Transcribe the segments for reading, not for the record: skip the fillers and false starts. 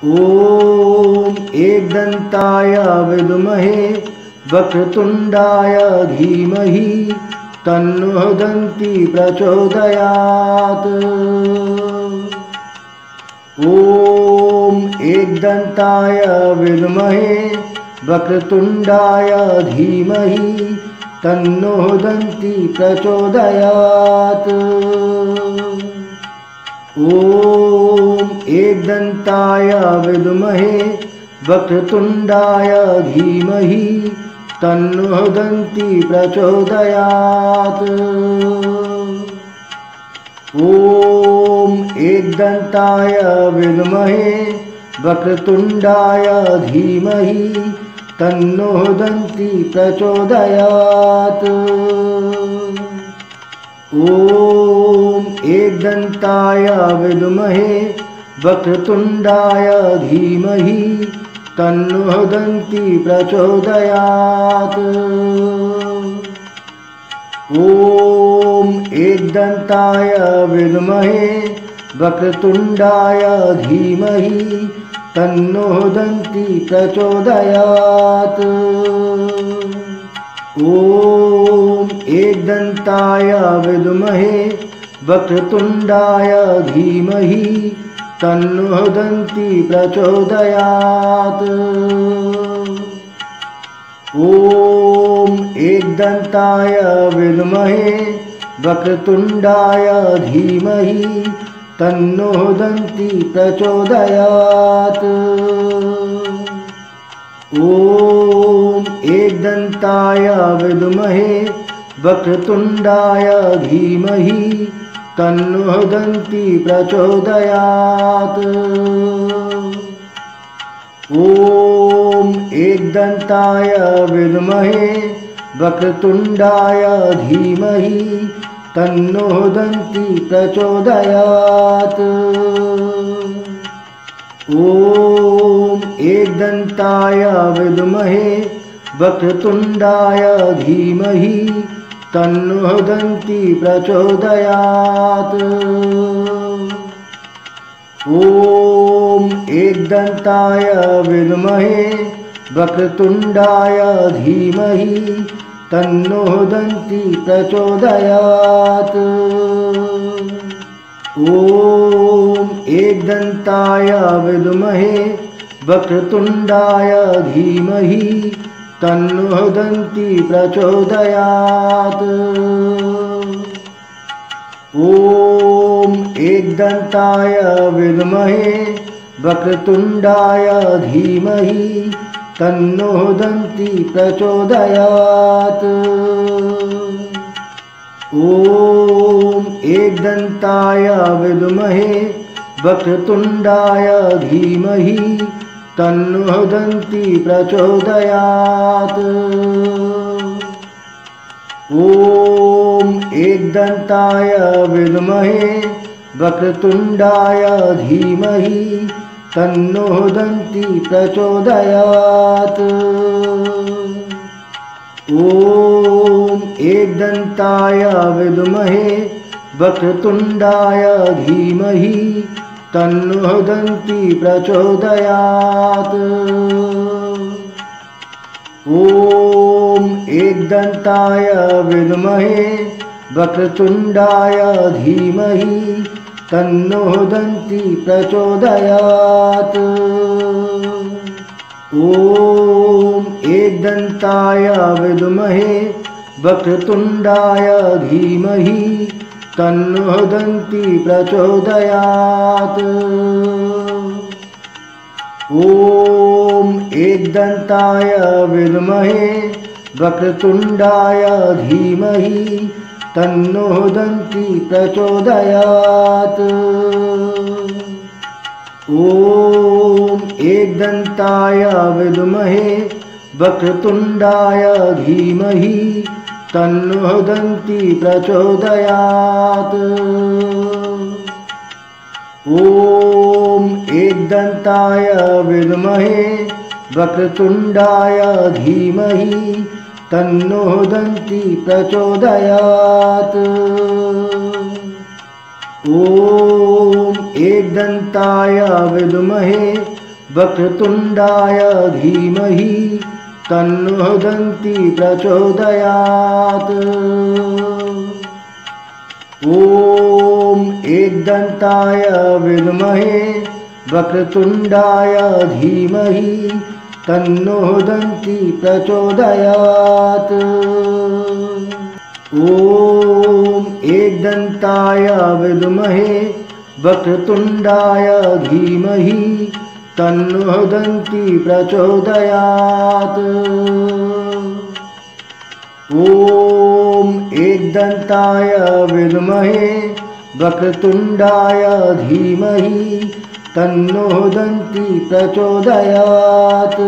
ॐ एकदन्ताय विद्महे वक्रतुण्डाय धीमहि तन्नो दन्ती प्रचोदयात्। ॐ एकदन्ताय विद्महे वक्रतुण्डाय धीमहि तन्नो दन्ती प्रचोदयात्। ॐ एकदन्ताय विद्महे वक्रतुण्डाय धीमहि तन्नो दन्ती प्रचोदयात्। ॐ एकदन्ताय विद्महे वक्रतुण्डाय धीमहि तन्नो दन्ती प्रचोदयात्। ॐ एकदन्ताय विद्महे वक्रतुण्डाय धीमहि तन्नो दन्ती प्रचोदयात्। ॐ एकदन्ताय विद्महे वक्रतुण्डाय धीमहि तन्नो दन्ती प्रचोदयात्। ॐ एकदन्ताय विद्महे वक्रतुण्डाय धीमहि तन्नो दन्ती प्रचोदयात्। ॐ एकदन्ताय विद्महे वक्रतुण्डाय धीमहि तन्नो दन्ती प्रचोदयात्। ॐ एकदन्ताय विद्महे वक्रतुण्डाय धीमहि तन्नो दन्ती प्रचोदयात्। ॐ एकदन्ताय विद्महे वक्रतुण्डाय धीमहि तन्नो दन्ती प्रचोदयात्। ॐ एकदन्ताय विद्महे वक्रतुण्डाय धीमहि तन्नो दन्ती प्रचोदयात्। ॐ एकदन्ताय विद्महे वक्रतुण्डाय धीमहि तन्नो दन्ती प्रचोदयात्। ॐ एकदन्ताय विद्महे वक्रतुण्डाय धीमहि तन्नो दन्ती प्रचोदयात्। ॐ एकदन्ताय विद्महे वक्रतुण्डाय धीमहि तन्नो दन्ती प्रचोदयात्। ॐ एकदन्ताय विद्महे वक्रतुण्डाय धीमहि तन्नो दन्ती प्रचोदयात्। ॐ एकदन्ताय विद्महे वक्रतुण्डाय धीमहि तन्नो दन्ती प्रचोदयात्। ॐ एकदन्ताय विद्महे वक्रतुण्डाय धीमहि तन्नो दन्ती प्रचोदयात्। ॐ एकदन्ताय विद्महे वक्रतुण्डाय धीमहि तन्नो दन्ती प्रचोदयात्। ॐ एकदन्ताय विद्महे वक्रतुण्डाय धीमहि तन्नो दन्ती प्रचोदयात्। ॐ एकदन्ताय विद्महे वक्रतुण्डाय धीमहि तन्नो दन्ती प्रचोदयात्। ॐ एकदन्ताय विद्महे वक्रतुण्डाय धीमहि तन्नो दन्ती प्रचोदयात्। ॐ एकदन्ताय विद्महे वक्रतुण्डाय धीमहि तन्नो दन्ती प्रचोदयात्। ॐ एकदन्ताय विद्महे वक्रतुण्डाय धीमहि तन्नो दन्ति प्रचोदयात्। ॐ एकदन्ताय विद्महे वक्रतुण्डाय धीमहि तन्नो दन्ति प्रचोदयात्। ॐ एकदन्ताय विद्महे वक्रतुण्डाय धीमहि तन्नो दन्ति प्रचोदयात्। ॐ एकदन्ताय विद्महे वक्रतुण्डाय धीमहि तन्नो दन्ति प्रचोदयात्।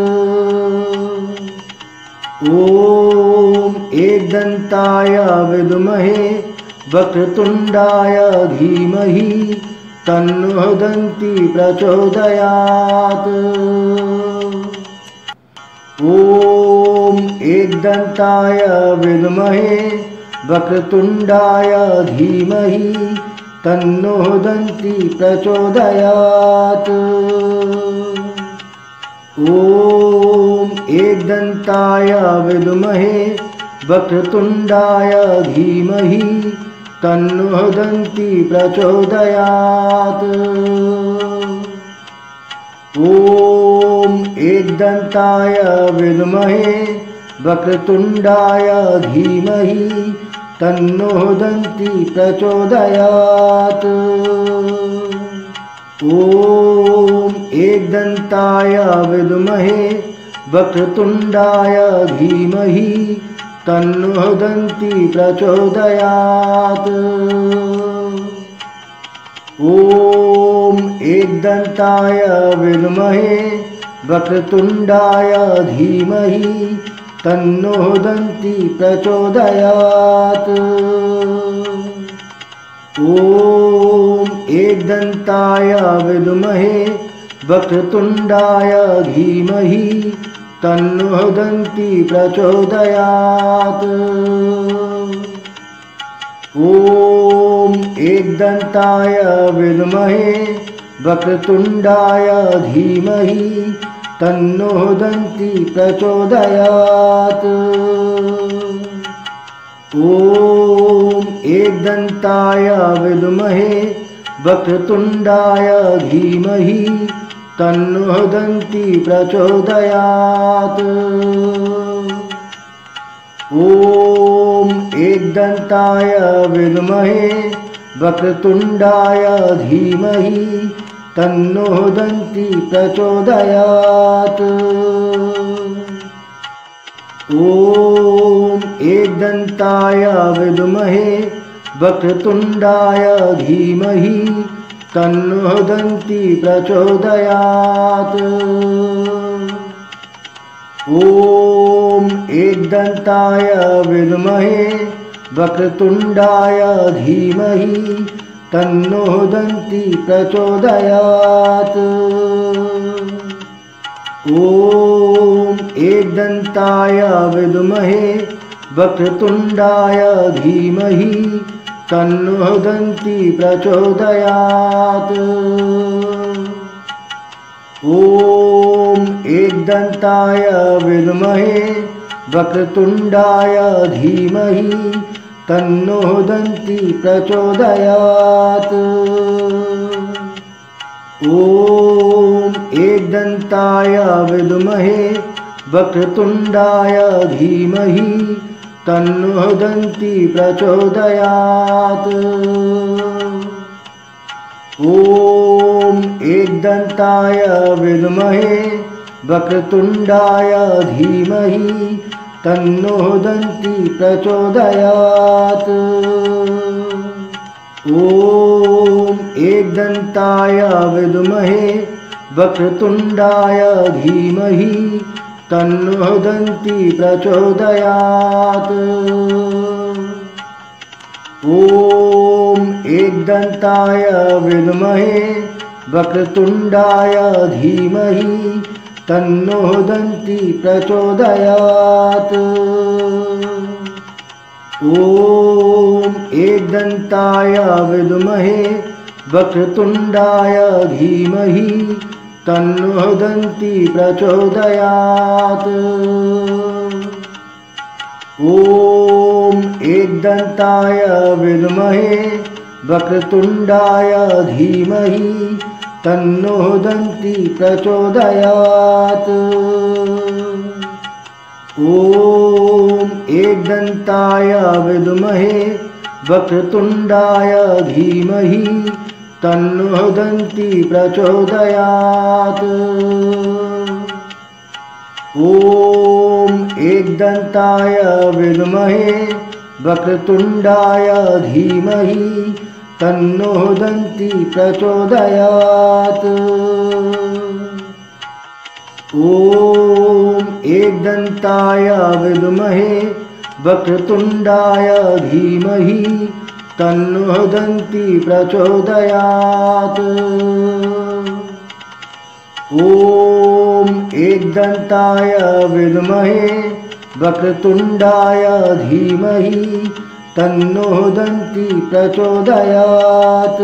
ॐ एकदन्ताय विद्महे वक्रतुण्डाय धीमहि तन्नो दन्ति प्रचोदयात्। ॐ एकदन्ताय विद्महे वक्रतुण्डाय धीमहि तन्नो दन्ति प्रचोदयात्। ॐ एकदन्ताय विद्महे वक्रतुण्डाय धीमहि तन्नो दन्ति प्रचोदयात्। ॐ एकदन्ताय विद्महे वक्रतुण्डाय धीमहि तन्नो दन्ति प्रचोदयात्। ॐ एकदन्ताय विद्महे वक्रतुण्डाय धीमहि तन्नो दन्ति प्रचोदयात्। ॐ एकदन्ताय विद्महे वक्रतुण्डाय धीमहि तन्नो दन्ति प्रचोदयात्। ॐ एकदन्ताय विद्महे वक्रतुण्डाय धीमहि तन्नो दन्ति प्रचोदयात्। ॐ एकदन्ताय विद्महे वक्रतुण्डाय धीमहि तन्नो दन्ति प्रचोदयात्। ॐ एकदन्ताय विद्महे वक्रतुण्डाय धीमहि तन्नो दन्ति प्रचोदयात्। ॐ एकदन्ताय विद्महे वक्रतुण्डाय धीमहि तन्नो दन्ति प्रचोदयात्। ॐ एकदन्ताय विद्महे वक्रतुण्डाय धीमहि तन्नो दन्ति प्रचोदयात्। ॐ एकदन्ताय विद्महे वक्रतुण्डाय धीमहि तन्नो दन्ति प्रचोदयात्। ॐ एकदन्ताय विद्महे वक्रतुण्डाय धीमहि तन्नो दन्ति प्रचोदयात्। ॐ एकदन्ताय विद्महे वक्रतुण्डाय धीमहि तन्नो दन्ति प्रचोदयात्। ॐ एकदन्ताय विद्महे वक्रतुण्डाय धीमहि तन्नो दन्ति प्रचोदयात्। ॐ एकदन्ताय विद्महे वक्रतुण्डाय धीमहि तन्नो दन्ति प्रचोदयात्। ॐ एकदन्ताय विद्महे वक्रतुण्डाय धीमहि तन्नो दन्ति प्रचोदयात्। ॐ एकदन्ताय विद्महे वक्रतुण्डाय धीमहि तन्नो दन्ति प्रचोदयात्। ॐ एकदन्ताय विद्महे वक्रतुण्डाय धीमहि तन्नो दन्ती प्रचोदयात्। ॐ एकदन्ताय विद्महे वक्रतुण्डाय धीमहि तन्नो दन्ती प्रचोदयात्। ॐ एकदन्ताय विद्महे वक्रतुण्डाय धीमहि तन्नो दन्ती प्रचोदयात्। ॐ एकदन्ताय विद्महे वक्रतुण्डाय धीमहि तन्नो दन्ती प्रचोदयात्। ॐ एकदन्ताय विद्महे वक्रतुण्डाय धीमहि तन्नो दन्ती प्रचोदयात्। ॐ एकदन्ताय विद्महे वक्रतुण्डाय धीमहि तन्नो दन्ती प्रचोदयात्।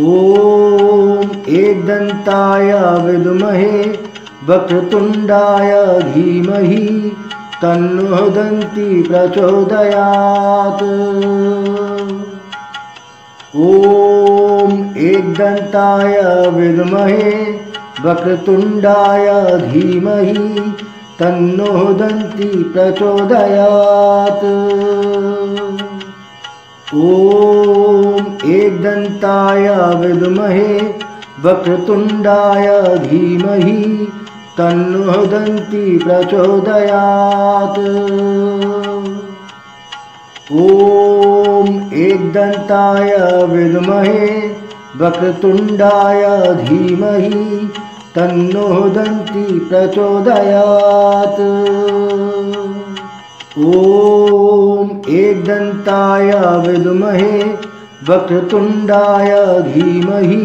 ॐ एकदन्ताय विद्महे वक्रतुण्डाय धीमहि तन्नो दन्ती प्रचोदयात्। ॐ एकदन्ताय विद्महे वक्रतुण्डाय धीमहि तन्नो दन्ती प्रचोदयात्। ॐ एकदन्ताय विद्महे वक्रतुण्डाय धीमहि तन्नो दन्ती प्रचोदयात्। ॐ एकदन्ताय विद्महे वक्रतुण्डाय धीमहि तन्नो दन्ती प्रचोदयात्। ॐ एकदन्ताय विद्महे वक्रतुण्डाय धीमहि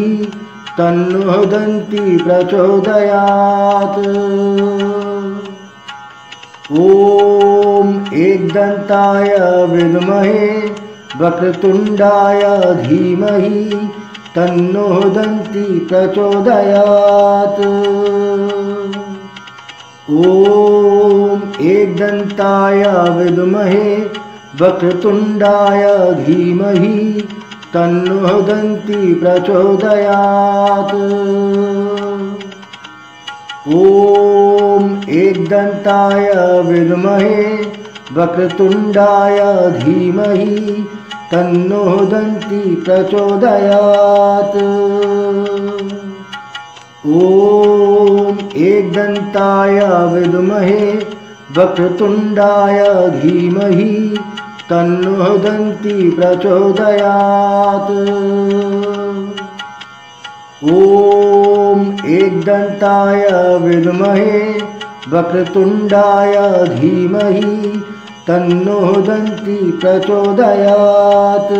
तन्नो दन्ती प्रचोदयात्। ॐ एकदन्ताय विद्महे वक्रतुण्डाय धीमहि तन्नो दन्ती प्रचोदयात्। ॐ एकदन्ताय विद्महे वक्रतुण्डाय धीमहि तन्नो दन्ती प्रचोदयात्। ॐ एकदन्ताय विद्महे वक्रतुण्डाय धीमहि तन्नो दन्ती प्रचोदयात्। ॐ एकदन्ताय विद्महे वक्रतुण्डाय धीमहि तन्नो दन्ती प्रचोदयात्। ॐ एकदन्ताय विद्महे वक्रतुण्डाय धीमहि तन्नो दन्ती प्रचोदयात्।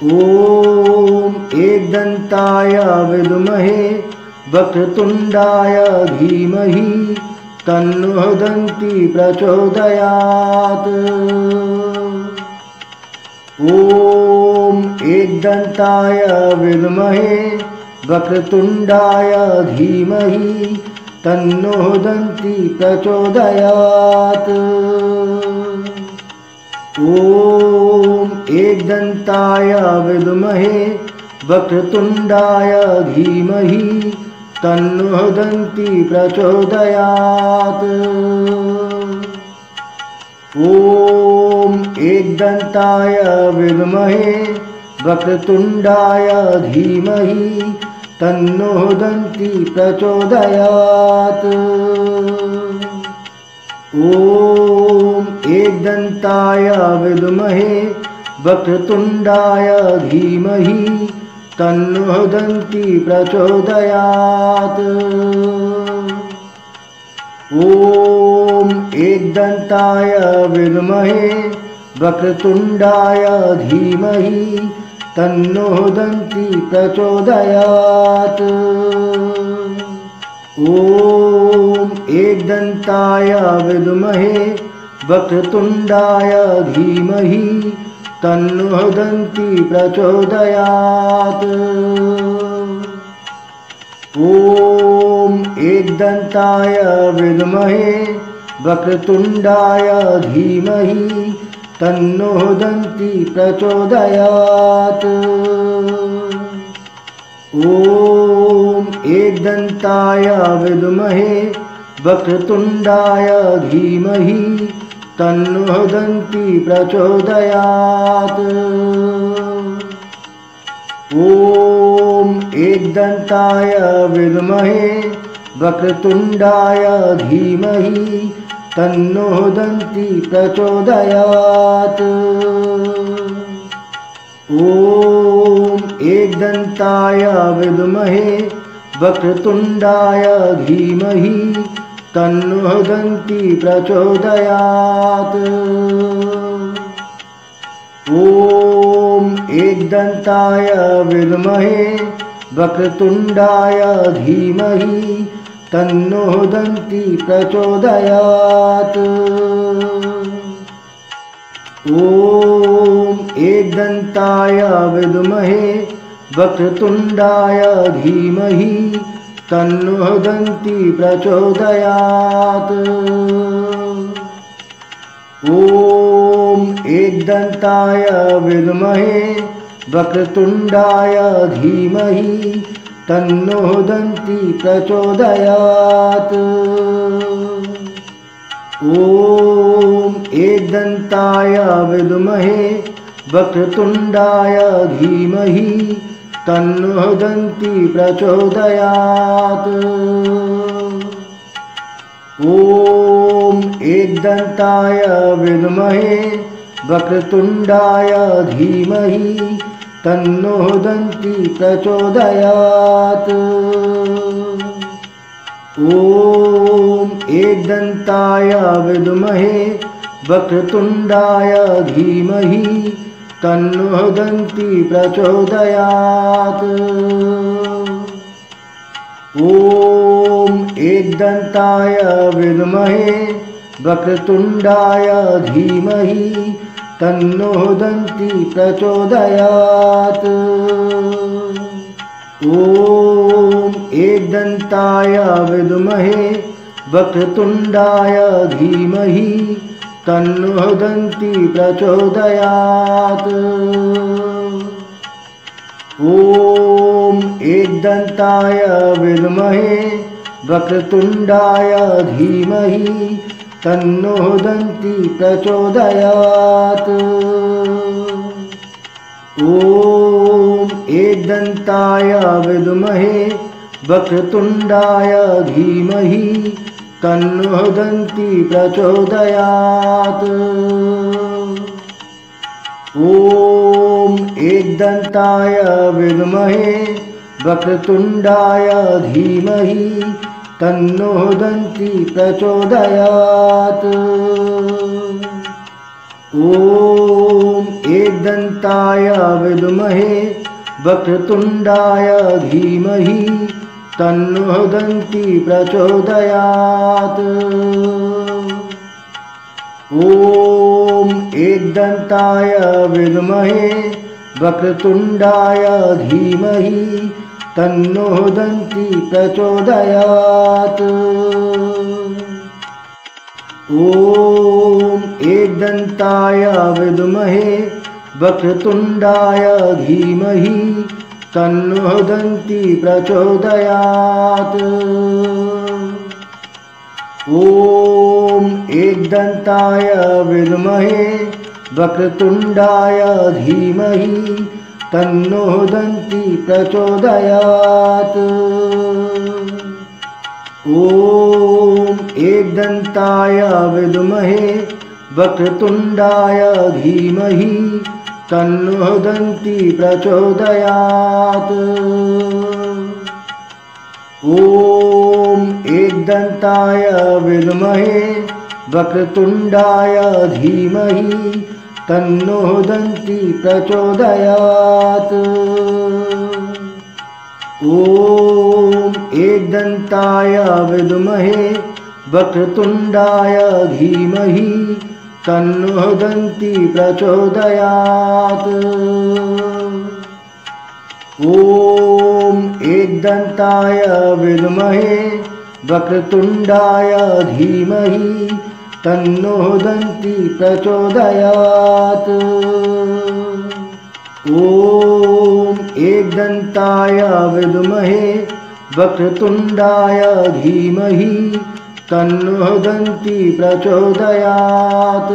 ॐ एकदन्ताय विद्महे वक्रतुण्डाय धीमहि तन्नो दन्ती प्रचोदयात्। ॐ एकदन्ताय विद्महे वक्रतुण्डाय धीमहि तन्नो दन्ती प्रचोदयात्। ॐ एकदन्ताय विद्महे वक्रतुण्डाय धीमहि तन्नो दन्ती प्रचोदयात्। ॐ एकदन्ताय विद्महे वक्रतुण्डाय धीमहि तन्नो दन्ती प्रचोदयात्। ॐ एकदन्ताय विद्महे वक्रतुण्डाय धीमहि तन्नो दन्ती प्रचोदयात्। ॐ एकदन्ताय विद्महे वक्रतुण्डाय धीमहि तन्नो दन्ती प्रचोदयात्। ॐ एकदन्ताय विद्महे वक्रतुण्डाय धीमहि तन्नो दन्ती प्रचोदयात्। ॐ एकदन्ताय विद्महे वक्रतुण्डाय धीमहि तन्नो दन्ती प्रचोदयात्। ॐ एकदन्ताय विद्महे वक्रतुण्डाय धीमहि तन्नो दन्ती प्रचोदयात्। ॐ एकदन्ताय विद्महे वक्रतुण्डाय धीमहि तन्नो दन्ती प्रचोदयात्। ॐ एकदन्ताय विद्महे वक्रतुण्डाय धीमहि तन्नो दन्ती प्रचोदयात्। ॐ एकदन्ताय विद्महे वक्रतुण्डाय धीमहि तन्नो दन्ती प्रचोदयात्। ॐ एकदन्ताय विद्महे वक्रतुण्डाय धीमहि तन्नो दन्ती प्रचोदयात्। ॐ एकदन्ताय विद्महे वक्रतुण्डाय धीमहि तन्नो दन्ती प्रचोदयात्। ॐ एकदन्ताय विद्महे वक्रतुण्डाय धीमहि तन्नो दन्ती प्रचोदयात्। ॐ एकदन्ताय विद्महे वक्रतुण्डाय धीमहि तन्नो दन्ती प्रचोदयात्। ॐ एकदन्ताय विद्महे वक्रतुण्डाय धीमहि तन्नो दन्ती प्रचोदयात्। ॐ एकदन्ताय विद्महे वक्रतुण्डाय धीमहि तन्नो दन्ती प्रचोदयात्। ॐ एकदन्ताय विद्महे वक्रतुण्डाय धीमहि तन्नो दन्ती प्रचोदयात्। ॐ एकदन्ताय विद्महे वक्रतुण्डाय धीमहि तन्नो दन्ती प्रचोदयात्। ॐ एकदन्ताय विद्महे वक्रतुण्डाय धीमहि तन्नो दन्ती प्रचोदयात्। ॐ एकदन्ताय विद्महे वक्रतुण्डाय धीमहि तन्नो दन्ती प्रचोदयात्। ॐ एकदन्ताय विद्महे वक्रतुण्डाय धीमहि तन्नो दन्ती प्रचोदयात्। ॐ एकदन्ताय विद्महे वक्रतुण्डाय धीमहि तन्नो दन्ती प्रचोदयात्। ॐ एकदन्ताय विद्महे वक्रतुण्डाय धीमहि तन्नो दन्ती प्रचोदयात्। ॐ एकदन्ताय विद्महे वक्रतुण्डाय धीमहि तन्नो दन्ती प्रचोदयात्। ॐ एकदन्ताय विद्महे वक्रतुण्डाय धीमहि तन्नो दन्ती प्रचोदयात्। ॐ एकदन्ताय विद्महे वक्रतुण्डाय धीमहि तन्नो दन्ती प्रचोदयात्। ॐ एकदन्ताय विद्महे वक्रतुण्डाय धीमहि तन्नो दन्ती प्रचोदयात्। ॐ एकदन्ताय विद्महे वक्रतुण्डाय धीमहि तन्नो दन्ती प्रचोदयात्। ॐ एकदन्ताय विद्महे वक्रतुण्डाय धीमहि तन्नो दन्ती प्रचोदयात्।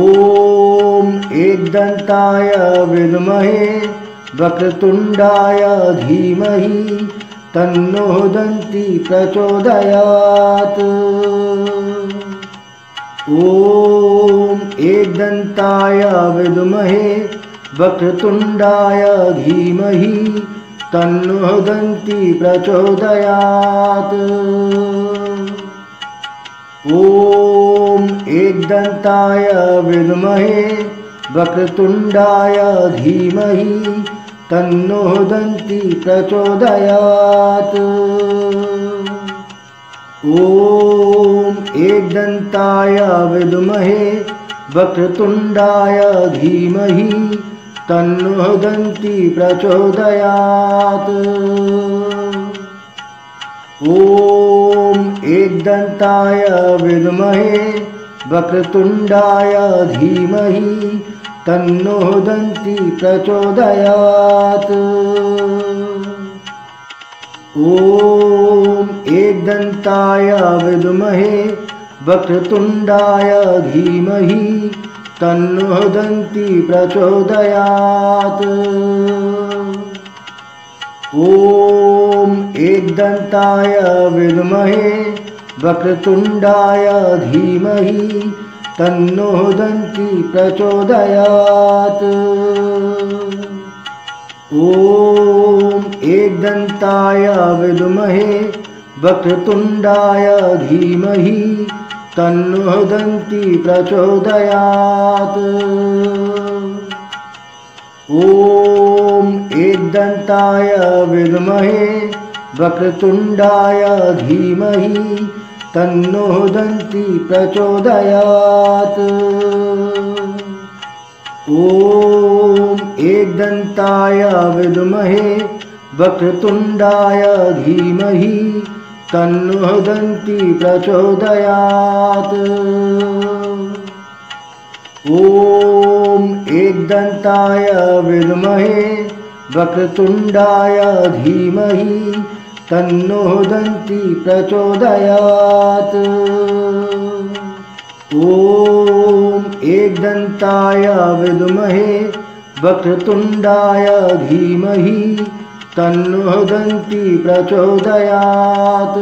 ॐ एकदन्ताय विद्महे वक्रतुण्डाय धीमहि तन्नो दन्ती प्रचोदयात्। ॐ एकदन्ताय विद्महे वक्रतुण्डाय धीमहि तन्नो दन्ती प्रचोदयात्। ॐ एकदन्ताय विद्महे वक्रतुण्डाय धीमहि तन्नो दन्ती प्रचोदयात्। ॐ एकदन्ताय विद्महे वक्रतुण्डाय धीमहि तन्नो दन्ती प्रचोदयात्। ॐ एकदन्ताय विद्महे वक्रतुण्डाय धीमहि तन्नो दन्ती प्रचोदयात्। ॐ एकदन्ताय विद्महे वक्रतुण्डाय धीमहि तन्नो दन्ती प्रचोदयात्। ॐ एकदन्ताय विद्महे वक्रतुण्डाय धीमहि तन्नो दन्ती प्रचोदयात्। ॐ एकदन्ताय विद्महे वक्रतुण्डाय धीमहि तन्नो दन्ती प्रचोदयात्। ॐ एकदन्ताय विद्महे वक्रतुण्डाय धीमहि तन्नो दन्ती प्रचोदयात्। ॐ एकदन्ताय विद्महे वक्रतुण्डाय धीमहि तन्नो दन्ती प्रचोदयात्। ॐ एकदन्ताय विद्महे वक्रतुण्डाय धीमहि तन्नो दन्ती प्रचोदयात्। ॐ एकदन्ताय विद्महे वक्रतुण्डाय धीमहि तन्नो दन्ती प्रचोदयात्।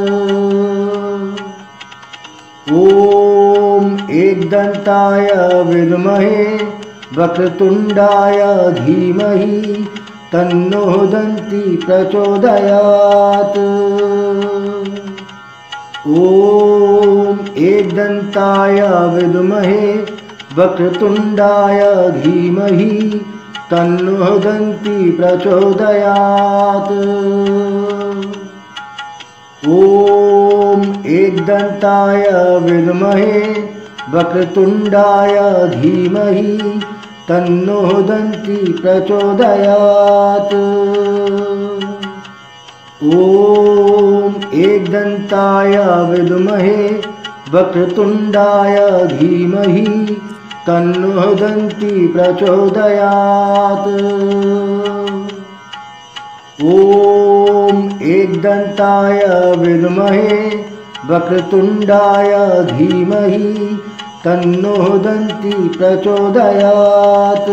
ॐ एकदन्ताय विद्महे वक्रतुण्डाय धीमहि तन्नो दन्ती प्रचोदयात्। ॐ एकदन्ताय विद्महे वक्रतुण्डाय धीमहि तन्नो दन्ती प्रचोदयात्। ॐ एकदन्ताय विद्महे वक्रतुण्डाय धीमहि तन्नो दन्ती प्रचोदयात्। ॐ एकदन्ताय विद्महे वक्रतुण्डाय धीमहि तन्नो दन्ती प्रचोदयात्। ॐ एकदन्ताय विद्महे वक्रतुण्डाय धीमहि तन्नो दन्ती प्रचोदयात्।